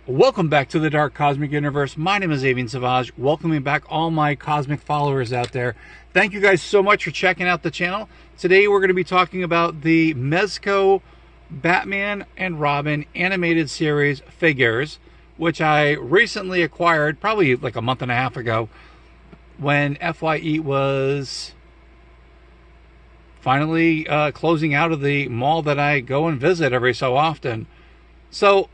Welcome back to the Dark Cosmic Universe. My name is Avian Savage, welcoming back all my cosmic followers out there. Thank you guys so much for checking out the channel. Today we're going to be talking about the Mezco Batman and Robin animated series figures, which I recently acquired probably like a month and a half ago when FYE was finally closing out of the mall that I go and visit every so often. So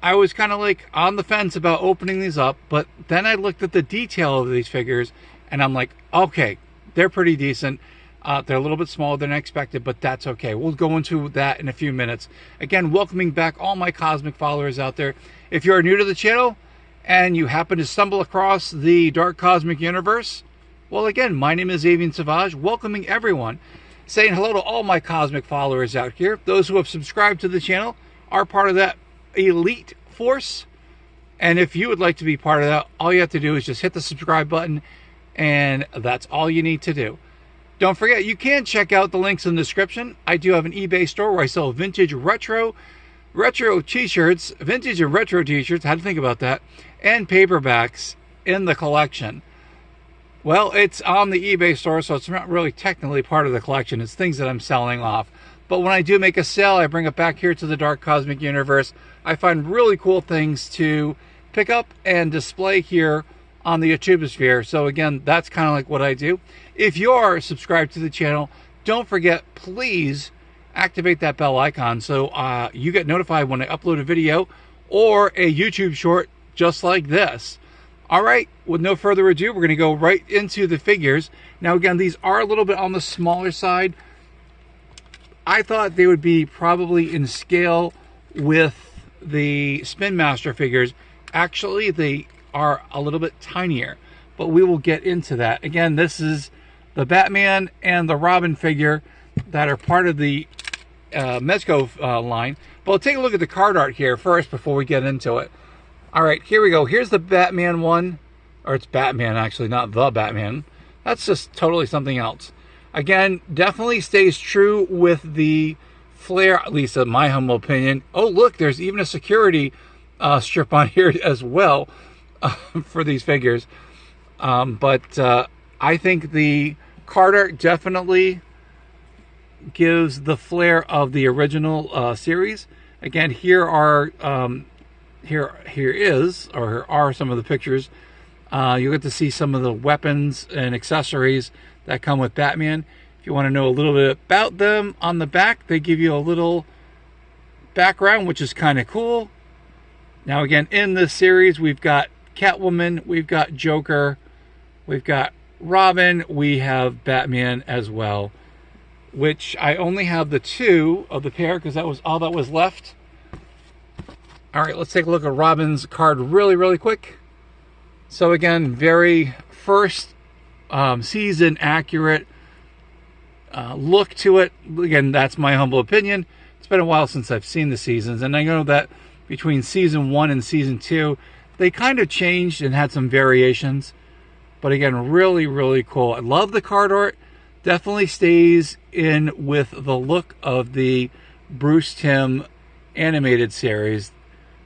I was kind of like on the fence about opening these up, but then I looked at the detail of these figures and I'm like, okay, they're pretty decent. They're a little bit smaller than I expected, but that's okay. We'll go into that in a few minutes. Again, welcoming back all my cosmic followers out there. If you're new to the channel and you happen to stumble across the Dark Cosmic Universe, well, again, my name is Avian Savage, welcoming everyone. Saying hello to all my cosmic followers out here. Those who have subscribed to the channel are part of that elite force, and if you would like to be part of that, all you have to do is just hit the subscribe button, and that's all you need to do. Don't forget, you can check out the links in the description. I do have an eBay store where I sell vintage retro t-shirts, vintage and retro t-shirts, how to think about that, and paperbacks in the collection. Well, it's on the eBay store, so it's not really technically part of the collection. It's things that I'm selling off. But when I do make a sale, I bring it back here to the Dark Cosmic Universe. I find really cool things to pick up and display here on the Youtubosphere. So again, that's kind of like what I do. If you're subscribed to the channel, don't forget, please activate that bell icon so you get notified when I upload a video or a YouTube short just like this. All right, with no further ado, we're going to go right into the figures. Now again, these are a little bit on the smaller side. I thought they would be probably in scale with the Spin Master figures. Actually, they are a little bit tinier, but we will get into that. Again, this is the Batman and the Robin figure that are part of the Mezco line. But let's take a look at the card art here first before we get into it. All right, here we go. Here's the Batman one, or it's Batman actually, not the Batman. That's just totally something else. Again, definitely stays true with the flair, at least in my humble opinion. Oh, look, there's even a security strip on here as well for these figures. But I think the card art definitely gives the flair of the original series. Again, here are here are some of the pictures. You'll get to see some of the weapons and accessories that come with Batman. If you want to know a little bit about them, on the back they give you a little background, which is kind of cool. Now again, in this series we've got Catwoman, we've got Joker, we've got Robin, we have Batman as well, which I only have the two of the pair because that was all that was left. All right, let's take a look at Robin's card really quick. So again, very first season accurate look to it. Again, that's my humble opinion. It's been a while since I've seen the seasons, and I know that between season 1 and season 2 they kind of changed and had some variations, but again, really cool. I love the card art. Definitely stays in with the look of the Bruce Timm animated series.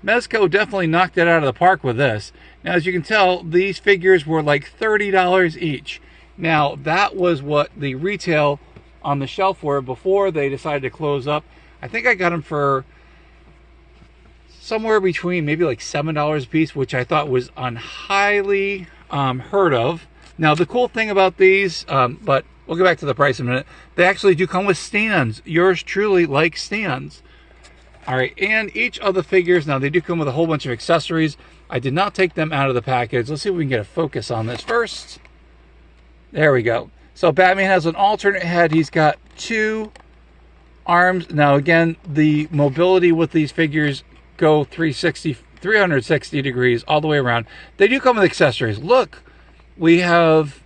Mezco definitely knocked it out of the park with this. Now, as you can tell, these figures were like $30 each. Now, that was what the retail on the shelf were before they decided to close up. I think I got them for somewhere between maybe like $7 a piece, which I thought was highly heard of. Now, the cool thing about these, but we'll get back to the price in a minute, they actually do come with stands. Yours truly likes stands. All right, and each of the figures, now they do come with a whole bunch of accessories. I did not take them out of the package. Let's see if we can get a focus on this first. There we go. So Batman has an alternate head. He's got 2 arms. Now again, the mobility with these figures go 360 degrees all the way around. They do come with accessories. Look, we have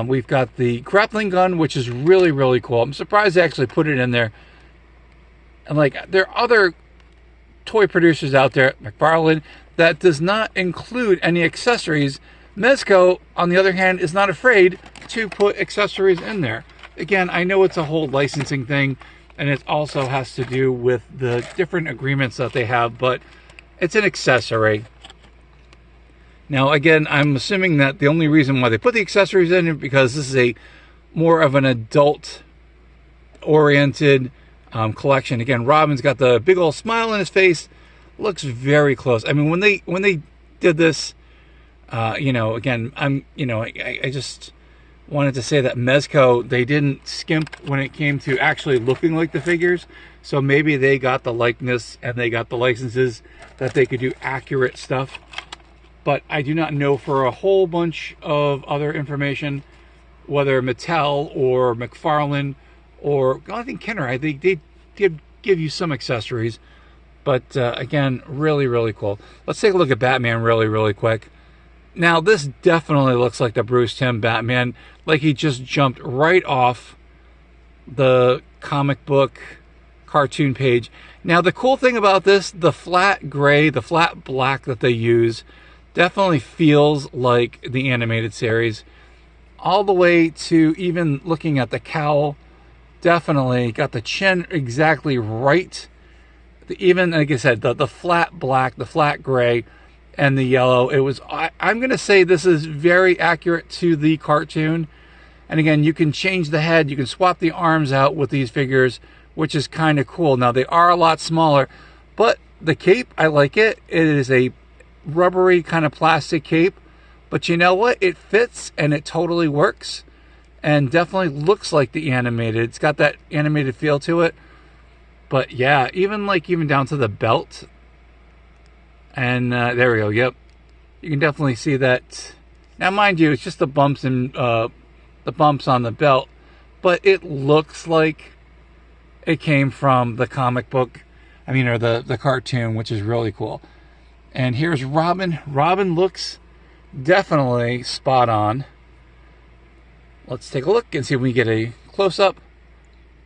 we've got the grappling gun, which is really cool. I'm surprised they actually put it in there. And like, there are other toy producers out there, McFarlane, that does not include any accessories. Mezco, on the other hand, is not afraid to put accessories in there. Again, I know it's a whole licensing thing, and it also has to do with the different agreements that they have, but It's an accessory. Now, again, I'm assuming that the only reason why they put the accessories in is because this is a more of an adult-oriented collection. Again, Robin's got the big old smile on his face. Looks very close. I mean, when they did this, you know, again, I just wanted to say that Mezco, they didn't skimp when it came to actually looking like the figures. So maybe they got the likeness and they got the licenses that they could do accurate stuff. But I do not know for a whole bunch of other information, whether Mattel or McFarlane or I think Kenner, I think they did give you some accessories. But again, really, really cool. Let's take a look at Batman really quick. Now, this definitely looks like the Bruce Timm Batman, like he just jumped right off the comic book cartoon page. Now, the cool thing about this, the flat gray, the flat black that they use, definitely feels like the animated series. All the way to even looking at the cowl, definitely got the chin exactly right. Even, like I said, the flat black, the flat gray, and the yellow. It was, I'm going to say this is very accurate to the cartoon. And again, you can change the head. You can swap the arms out with these figures, which is kind of cool. Now, they are a lot smaller, but the cape, I like it. It is a rubbery kind of plastic cape. But you know what? It fits and it totally works. And definitely looks like the animated. It's got that animated feel to it. But yeah, even down to the belt. And there we go. Yep, you can definitely see that. Now, mind you, it's just the bumps and the bumps on the belt, but it looks like it came from the comic book. I mean, or the cartoon, which is really cool. And here's Robin. Robin looks definitely spot on. Let's take a look and see if we get a close up.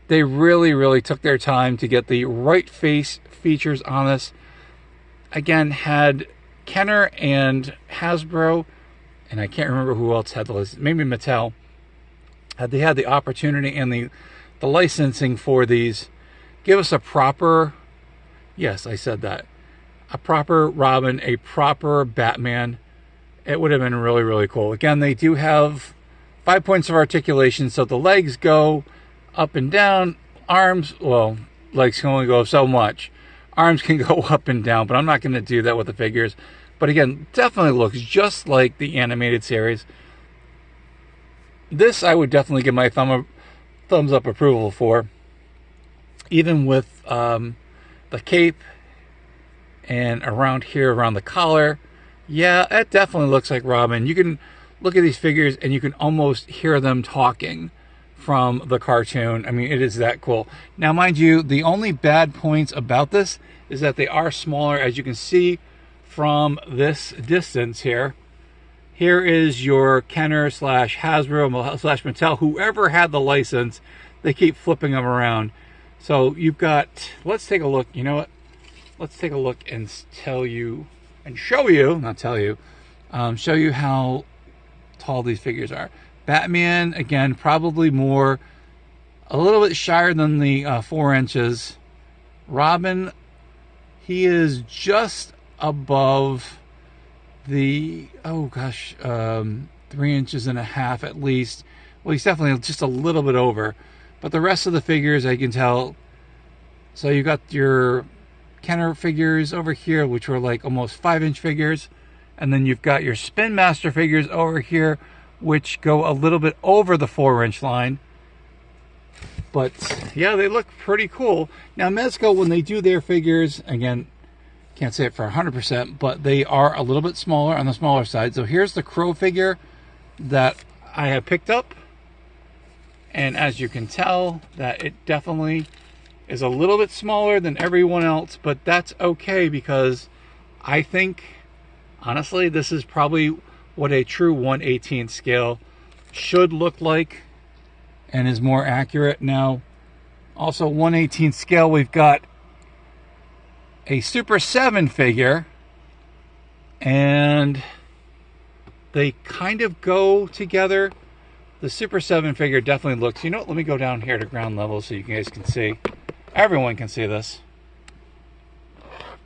They really took their time to get the right face features on this. Again, had Kenner and Hasbro, and I can't remember who else had the license, maybe Mattel, had the opportunity and the licensing for these, give us a proper, yes, I said that, a proper Robin, a proper Batman. It would have been really cool. Again, they do have 5 points of articulation, so the legs go up and down. Arms, well, legs can only go so much. Arms can go up and down, but I'm not going to do that with the figures. But again, definitely looks just like the animated series. This I would definitely give my thumbs up approval for. Even with the cape and around here, around the collar. Yeah, it definitely looks like Robin. You can look at these figures and you can almost hear them talking from the cartoon. I mean, it is that cool. Now, mind you, the only bad points about this is that they are smaller, as you can see from this distance here. Here is your Kenner / Hasbro / Mattel, whoever had the license. They keep flipping them around. So you've got, let's take a look. You know what? Let's take a look and tell you, and show you, not tell you, show you how tall these figures are. Batman, again, probably more, a little bit shyer than the 4 inches. Robin, he is just above the, 3.5 inches at least. Well, he's definitely just a little bit over. But the rest of the figures, I can tell. So you got your Kenner figures over here, which were like almost 5-inch figures. And then you've got your Spin Master figures over here, which go a little bit over the 4-inch line. But yeah, they look pretty cool. Now, Mezco, when they do their figures, again, can't say it for 100%, but they are a little bit smaller, on the smaller side. So here's the Crow figure that I have picked up. And as you can tell, that it definitely is a little bit smaller than everyone else, but that's okay, because I think, honestly, this is probably what a true 1/18 scale should look like and is more accurate. Now, also 1/18 scale, we've got a Super 7 figure, and they kind of go together. The Super 7 figure definitely looks, you know what, let me go down here to ground level so you guys can see. Everyone can see this.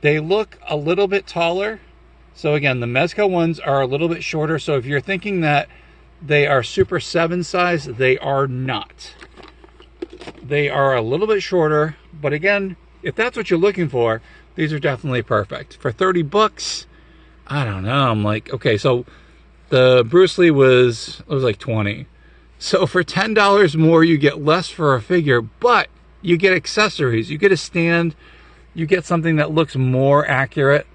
They look a little bit taller. So again, the Mezco ones are a little bit shorter. So if you're thinking that they are Super 7 size, they are not. They are a little bit shorter. But again, if that's what you're looking for, these are definitely perfect. For 30 bucks, I don't know. I'm like, okay, so the Bruce Lee was like 20. So for $10 more, you get less for a figure, but you get accessories. You get a stand. You get something that looks more accurate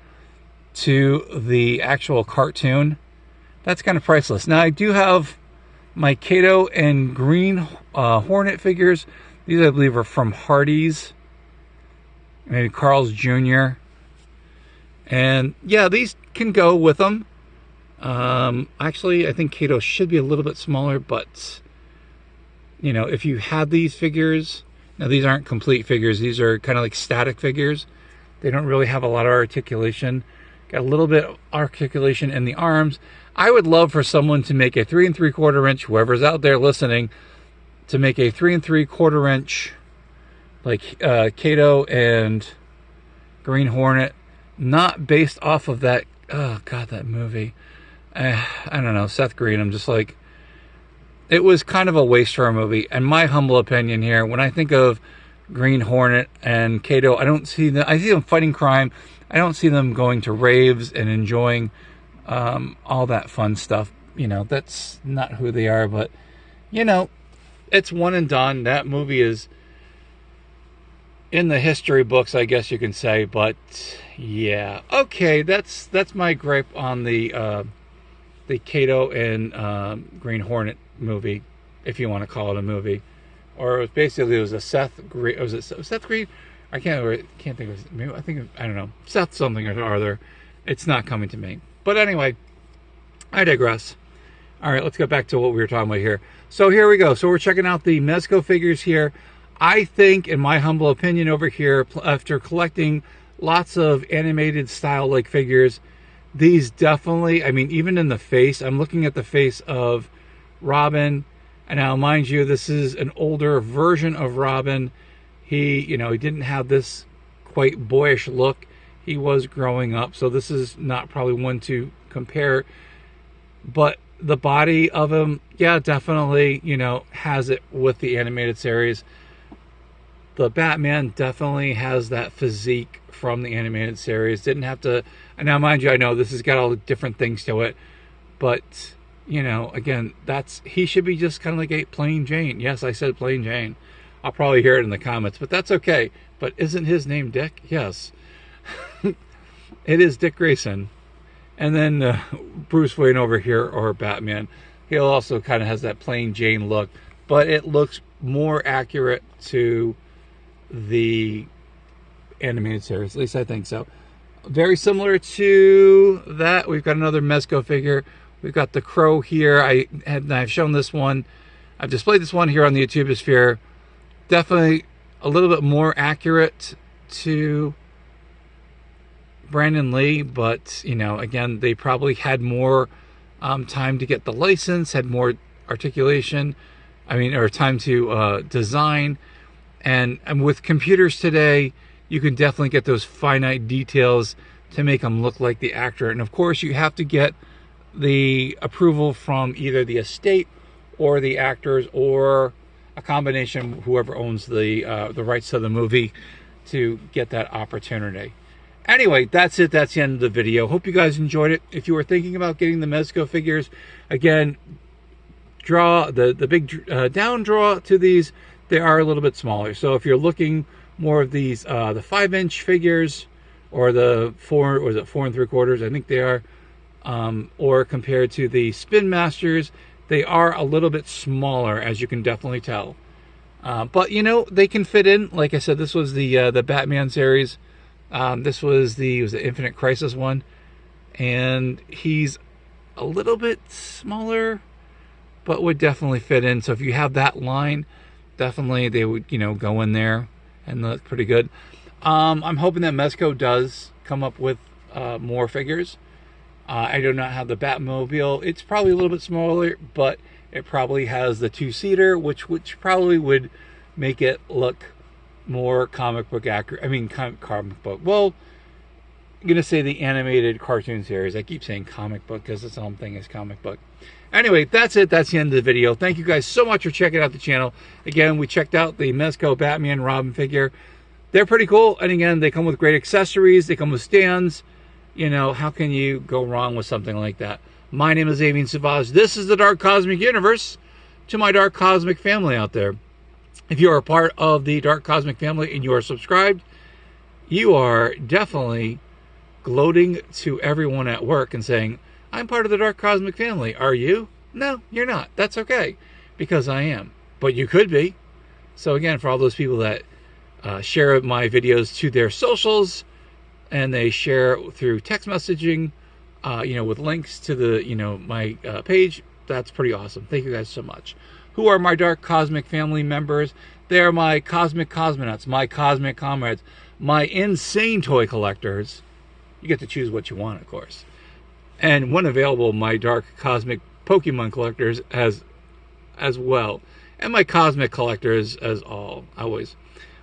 to the actual cartoon. That's kind of priceless. Now, I do have my Kato and Green Hornet figures. These, I believe, are from Hardee's. Maybe Carl's Jr. And yeah, these can go with them. Actually, I think Kato should be a little bit smaller, but you know, if you had these figures, now these aren't complete figures. These are kind of like static figures. They don't really have a lot of articulation. Got a little bit of articulation in the arms. I would love for someone to make a 3 3/4 inch, whoever's out there listening, to make a 3 3/4 inch, like Kato and Green Hornet, not based off of that, oh God, that movie. I don't know, Seth Green. I'm just like, it was kind of a waste for a movie. And my humble opinion here, when I think of Green Hornet and Kato, I don't see them, I see them fighting crime. I don't see them going to raves and enjoying all that fun stuff. You know, that's not who they are, but you know, it's one and done. That movie is in the history books, I guess you can say, but yeah. Okay, that's my gripe on the Kato and Green Hornet movie, if you want to call it a movie. Or it was a Seth Green, was it Seth Green? I can't think of it. Maybe, I don't know. Seth something or other. It's not coming to me. But anyway, I digress. All right, let's get back to what we were talking about here. So here we go. So we're checking out the Mezco figures here. I think, in my humble opinion over here, after collecting lots of animated style like figures, these definitely, I mean, even in the face, I'm looking at the face of Robin. And now, mind you, this is an older version of Robin. He didn't have this quite boyish look. He was growing up, so this is not probably one to compare. But the body of him, yeah, definitely, has it with the animated series. The Batman definitely has that physique from the animated series. Didn't have to, and now mind you, I know this has got all different things to it, but again, he should be just kind of like a plain Jane. Yes, I said plain Jane. I'll probably hear it in the comments, but that's okay. But isn't his name Dick? Yes. It is Dick Grayson. And then Bruce Wayne over here, or Batman, he also kind of has that plain Jane look, but it looks more accurate to the animated series. At least I think so. Very similar to that, we've got another Mezco figure. We've got the Crow here. I've shown this one. I've displayed this one here on the YouTube sphere. Definitely a little bit more accurate to Brandon Lee, but again, they probably had more time to get the license, had more articulation, or time to design. And with computers today, you can definitely get those finite details to make them look like the actor. And of course, you have to get the approval from either the estate or the actors, or a combination, whoever owns the rights to the movie, to get that opportunity. Anyway, that's it. That's the end of the video. Hope you guys enjoyed it. If you were thinking about getting the Mezco figures, again, draw the big down draw to these. They are a little bit smaller. So if you're looking more of these, the 5-inch figures, or the 4 3/4, I think they are, or compared to the Spin Masters, they are a little bit smaller, as you can definitely tell. But they can fit in. Like I said, this was the Batman series. This was the Infinite Crisis one, and he's a little bit smaller, but would definitely fit in. So if you have that line, definitely they would go in there and look pretty good. I'm hoping that Mezco does come up with more figures. I do not have the Batmobile. It's probably a little bit smaller, but it probably has the 2-seater, which probably would make it look more comic book accurate. Comic book. Well, going to say the animated cartoon series. I keep saying comic book because its own thing is comic book. Anyway, that's it. That's the end of the video. Thank you guys so much for checking out the channel. Again, we checked out the Mezco Batman Robin figure. They're pretty cool. And again, they come with great accessories. They come with stands. You know, how can you go wrong with something like that? My name is Avian Savage. This is the Dark Cosmic Universe. To my Dark Cosmic family out there, if you are a part of the Dark Cosmic family and you are subscribed, you are definitely gloating to everyone at work and saying, I'm part of the Dark Cosmic family. Are you? No, you're not. That's okay, because I am. But you could be. So again, for all those people that share my videos to their socials, and they share through text messaging, you know, with links to the, you know, my page, that's pretty awesome. Thank you guys so much. Who are my Dark Cosmic family members? They are my Cosmic Cosmonauts, my Cosmic Comrades, my insane toy collectors. You get to choose what you want, of course. And when available, my Dark Cosmic Pokemon collectors as well. And my Cosmic collectors as always.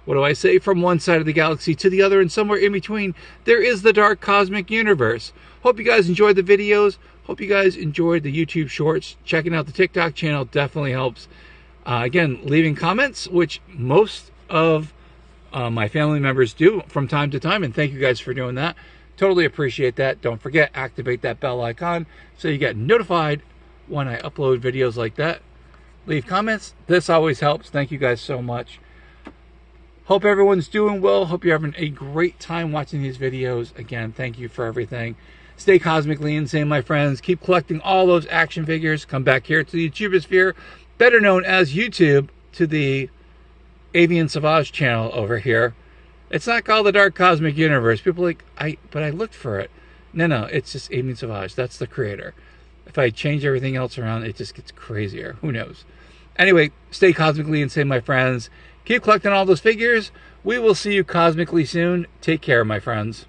What do I say? From one side of the galaxy to the other and somewhere in between, there is the Dark Cosmic Universe. Hope you guys enjoyed the videos. Hope you guys enjoyed the YouTube shorts. Checking out the TikTok channel definitely helps. Again, leaving comments, which most of my family members do from time to time. And thank you guys for doing that. Totally appreciate that. Don't forget, activate that bell icon so you get notified when I upload videos like that. Leave comments. This always helps. Thank you guys so much. Hope everyone's doing well. Hope you're having a great time watching these videos. Again, thank you for everything. Stay cosmically insane, my friends. Keep collecting all those action figures. Come back here to the YouTubosphere, better known as YouTube, to the Avian Savage channel over here. It's not called the Dark Cosmic Universe. People are like, but I looked for it. No, it's just Avian Savage. That's the creator. If I change everything else around, it just gets crazier. Who knows? Anyway, stay cosmically insane, my friends. Keep collecting all those figures. We will see you cosmically soon. Take care, my friends.